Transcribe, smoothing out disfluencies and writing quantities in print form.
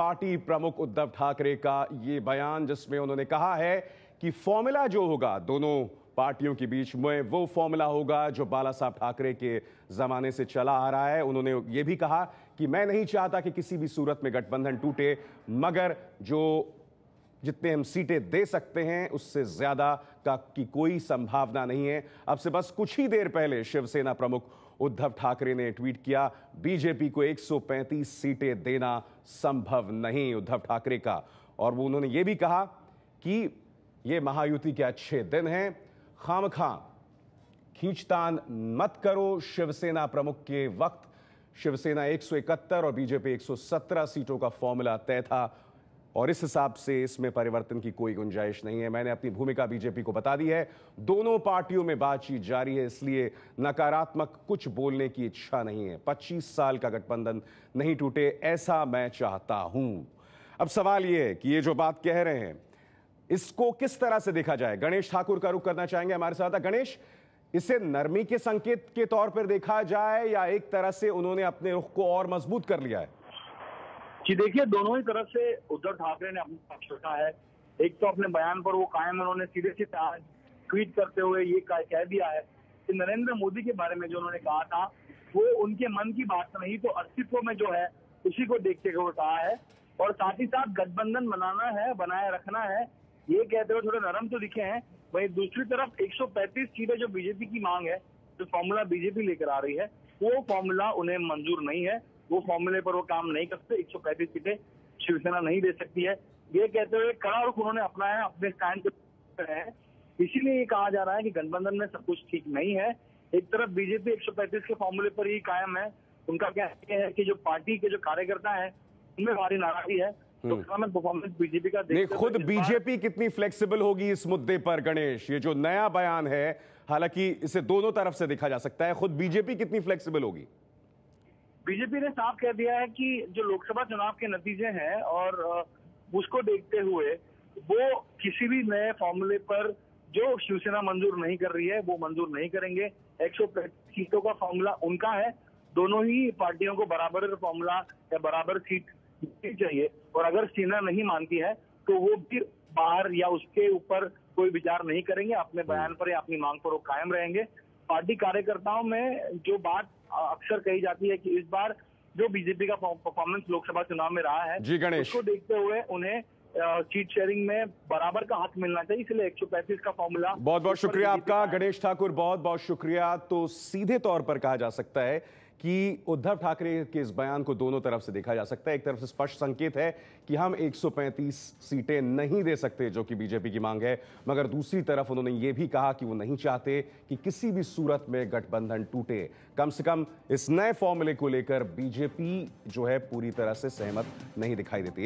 Party प्रमुख उद्धव ठाकरे का ये बयान, जिसमें उन्होंने कहा है कि फॉर्मूला जो होगा दोनों पार्टियों के बीच में वो फॉर्मूला होगा जो बाला साहब ठाकरे के जमाने से चला आ रहा है। उन्होंने ये भी कहा कि मैं नहीं चाहता कि किसी भी सूरत में गठबंधन टूटे, मगर जो जितने हम सीटें दे सकते हैं उससे ज्यादा की कोई संभावना नहीं है। अब से बस कुछ ही देर पहले शिवसेना प्रमुख उद्धव ठाकरे ने ट्वीट किया, बीजेपी को 135 सीटें देना संभव नहीं, उद्धव ठाकरे का। और वो उन्होंने ये भी कहा कि ये महायुति के अच्छे दिन हैं, खामखा खींचतान मत करो। शिवसेना प्रमुख के वक्त शिवसेना 171 और बीजेपी 117 सीटों का फॉर्मूला तय था और इस हिसाब से इसमें परिवर्तन की कोई गुंजाइश नहीं है। मैंने अपनी भूमिका बीजेपी को बता दी है। दोनों पार्टियों में बातचीत जारी है, इसलिए नकारात्मक कुछ बोलने की इच्छा नहीं है। 25 साल का गठबंधन नहीं टूटे, ऐसा मैं चाहता हूं। अब सवाल यह है कि ये जो बात कह रहे हैं इसको किस तरह से देखा जाए। गणेश ठाकुर का रुख करना चाहेंगे हमारे साथ। गणेश, इसे नरमी के संकेत के तौर पर देखा जाए या एक तरह से उन्होंने अपने रुख को और मजबूत कर लिया है? जी देखिए, दोनों ही तरफ से उद्धव ठाकरे ने अपना पक्ष रखा है। एक तो अपने बयान पर वो कायम, उन्होंने सीधे सीधे आज ट्वीट करते हुए ये कह दिया है कि नरेंद्र मोदी के बारे में जो उन्होंने कहा था वो उनके मन की बात नहीं, तो अस्तित्व में जो है उसी को देखते हुए कहा है। और साथ ही साथ गठबंधन बनाना है, बनाए रखना है, ये कहते हुए थोड़े नरम तो दिखे हैं। वहीं दूसरी तरफ 135 सीटें जो बीजेपी की मांग है, जो फॉर्मूला बीजेपी लेकर आ रही है, वो फॉर्मूला उन्हें मंजूर नहीं है। वो फॉर्मूले पर वो काम नहीं करते। 135 सीटें शिवसेना नहीं दे सकती है, ये कहते हुए कड़ा रुख उन्होंने अपनाया, अपने स्टैंड पे है। इसीलिए ये कहा जा रहा है कि गठबंधन में सब कुछ ठीक नहीं है। एक तरफ बीजेपी 135 के फॉर्मूले पर ही कायम है। उनका कहना है कि जो पार्टी के जो कार्यकर्ता है उनमें भारी नाराजगी है। तो परफॉर्मेंस बीजेपी का नहीं, खुद बीजेपी कितनी फ्लेक्सिबल होगी इस मुद्दे पर? गणेश, ये जो नया बयान है, हालांकि इसे दोनों तरफ से देखा जा सकता है, खुद बीजेपी कितनी फ्लेक्सिबल होगी? बीजेपी ने साफ कह दिया है कि जो लोकसभा चुनाव के नतीजे हैं और उसको देखते हुए वो किसी भी नए फॉर्मूले पर जो शिवसेना मंजूर नहीं कर रही है वो मंजूर नहीं करेंगे। 135 सीटों का फॉर्मूला उनका है। दोनों ही पार्टियों को बराबर फॉर्मूला या बराबर सीट चाहिए और अगर सेना नहीं मानती है तो वो भी बाहर या उसके ऊपर कोई विचार नहीं करेंगे। अपने बयान पर या अपनी मांग पर वो कायम रहेंगे। पार्टी कार्यकर्ताओं में जो बात अक्सर कही जाती है कि इस बार जो बीजेपी का परफॉर्मेंस लोकसभा चुनाव में रहा है, जी गणेश, उसको देखते हुए उन्हें सीट शेयरिंग में बराबर का हक मिलना चाहिए, इसलिए 135 का फॉर्मूला। बहुत बहुत शुक्रिया आपका गणेश ठाकुर, बहुत बहुत शुक्रिया। तो सीधे तौर पर कहा जा सकता है कि उद्धव ठाकरे के इस बयान को दोनों तरफ से देखा जा सकता है। एक तरफ से स्पष्ट संकेत है कि हम 135 सीटें नहीं दे सकते जो कि बीजेपी की मांग है, मगर दूसरी तरफ उन्होंने ये भी कहा कि वो नहीं चाहते कि किसी भी सूरत में गठबंधन टूटे। कम से कम इस नए फॉर्मूले को लेकर बीजेपी जो है पूरी तरह से सहमत नहीं दिखाई देती।